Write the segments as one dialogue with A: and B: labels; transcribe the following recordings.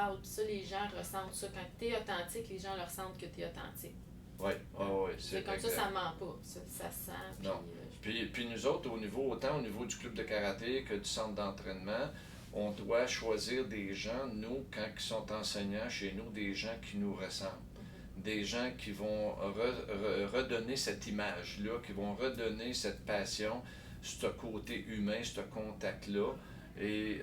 A: parles, puis ça, les gens ressentent ça. Quand tu es authentique, les gens le ressentent que tu es authentique.
B: Oui, oui,
A: C'est comme
B: exact.
A: ça ment pas. Ça se sent. Puis,
B: Non. Puis nous autres, autant au niveau du club de karaté que du centre d'entraînement, on doit choisir des gens, nous, quand ils sont enseignants chez nous, des gens qui nous ressemblent. Des gens qui vont redonner cette image-là, qui vont redonner cette passion, ce côté humain, ce contact-là et,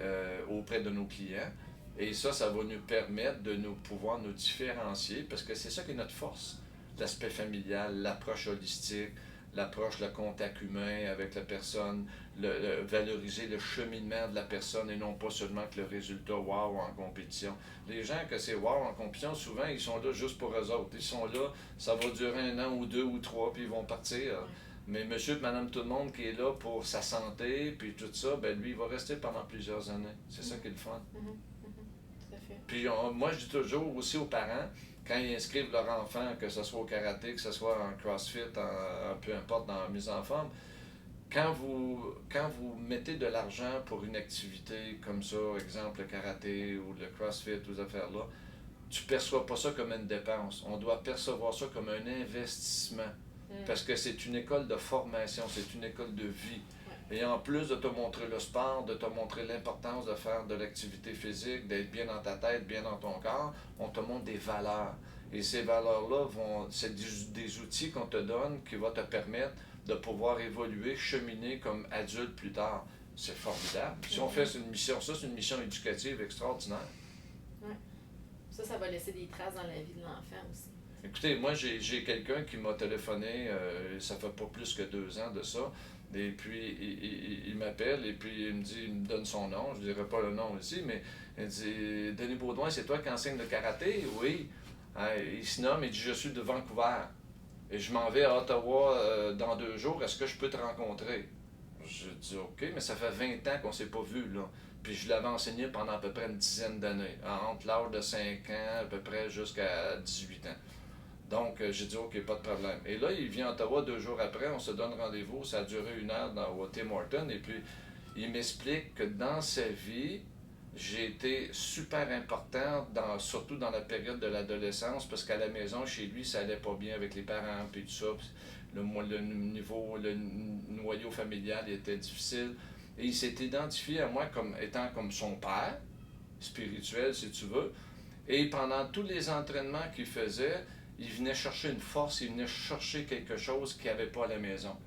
B: auprès de nos clients. Et ça va nous permettre de nous pouvoir nous différencier parce que c'est ça qui est notre force. L'aspect familial, l'approche holistique, l'approche, le contact humain avec la personne, valoriser le cheminement de la personne et non pas seulement que le résultat wow en compétition. Les gens que c'est wow en compétition, souvent ils sont là juste pour eux autres. Ils sont là, ça va durer 1 an ou 2 ou 3 puis ils vont partir. Mais monsieur et madame tout le monde qui est là pour sa santé puis tout ça, ben lui il va rester pendant plusieurs années. C'est ça qui est le fun.
A: Tout à fait.
B: Puis moi je dis toujours aussi aux parents, quand ils inscrivent leur enfant, que ce soit au karaté, que ce soit en crossfit, peu importe dans la mise en forme, quand vous mettez de l'argent pour une activité comme ça, exemple le karaté ou le crossfit ou ces affaires-là, tu ne perçois pas ça comme une dépense. On doit percevoir ça comme un investissement. Parce que c'est une école de formation, c'est une école de vie. Et en plus de te montrer le sport, de te montrer l'importance de faire de l'activité physique, d'être bien dans ta tête, bien dans ton corps, on te montre des valeurs. Et ces valeurs-là, c'est des outils qu'on te donne qui vont te permettre de pouvoir évoluer, cheminer comme adulte plus tard. C'est formidable. Si on fait une mission, ça c'est une mission éducative extraordinaire.
A: Oui. Ça va laisser des traces dans la vie de l'enfant aussi.
B: Écoutez, moi j'ai quelqu'un qui m'a téléphoné, ça fait pas plus que 2 ans de ça, et puis il m'appelle et puis il me donne son nom, je dirais pas le nom ici, mais il dit « Denis Baudouin, c'est toi qui enseigne le karaté? » Oui. Il se nomme, il dit « Je suis de Vancouver et je m'en vais à Ottawa dans 2 jours, est-ce que je peux te rencontrer? » Je dis « Ok, mais ça fait 20 ans qu'on s'est pas vu là. » Puis je l'avais enseigné pendant à peu près une dizaine d'années, entre l'âge de 5 ans à peu près jusqu'à 18 ans. Donc, j'ai dit, OK, pas de problème. Et là, il vient à Ottawa 2 jours après, on se donne rendez-vous, ça a duré 1 heure au Tim Hortons, et puis il m'explique que dans sa vie, j'ai été super important, surtout dans la période de l'adolescence, parce qu'à la maison, chez lui, ça allait pas bien avec les parents, puis tout ça. Le noyau familial était difficile. Et il s'est identifié à moi comme étant comme son père, spirituel, si tu veux. Et pendant tous les entraînements qu'il faisait, il venait chercher une force, il venait chercher quelque chose qu'il n'y avait pas à la maison.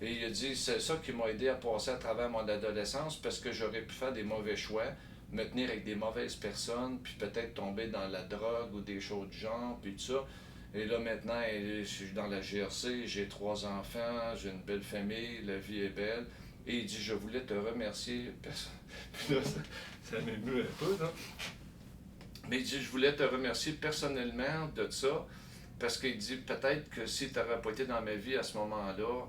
B: Et il a dit, c'est ça qui m'a aidé à passer à travers mon adolescence parce que j'aurais pu faire des mauvais choix, me tenir avec des mauvaises personnes, puis peut-être tomber dans la drogue ou des choses du genre, puis tout ça. Et là maintenant, je suis dans la GRC, j'ai 3 enfants, j'ai une belle famille, la vie est belle. Et il dit, je voulais te remercier. Puis là, ça m'émeut un peu, là. Mais il dit, je voulais te remercier personnellement de ça. Parce qu'il dit peut-être que si tu n'aurais pas été dans ma vie à ce moment-là,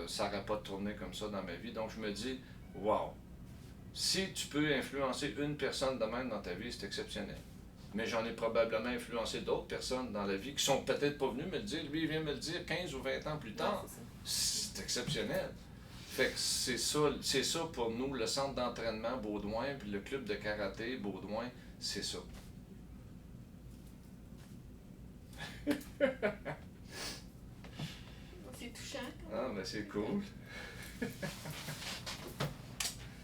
B: ça n'aurait pas tourné comme ça dans ma vie. Donc je me dis, wow, si tu peux influencer une personne de même dans ta vie, c'est exceptionnel. Mais j'en ai probablement influencé d'autres personnes dans la vie qui sont peut-être pas venues me le dire. Lui, il vient me le dire 15 ou 20 ans plus tard. C'est exceptionnel. Fait que c'est ça pour nous, le centre d'entraînement Baudouin, puis le club de karaté Baudouin, c'est ça.
A: C'est touchant.
B: Ah, ben c'est cool.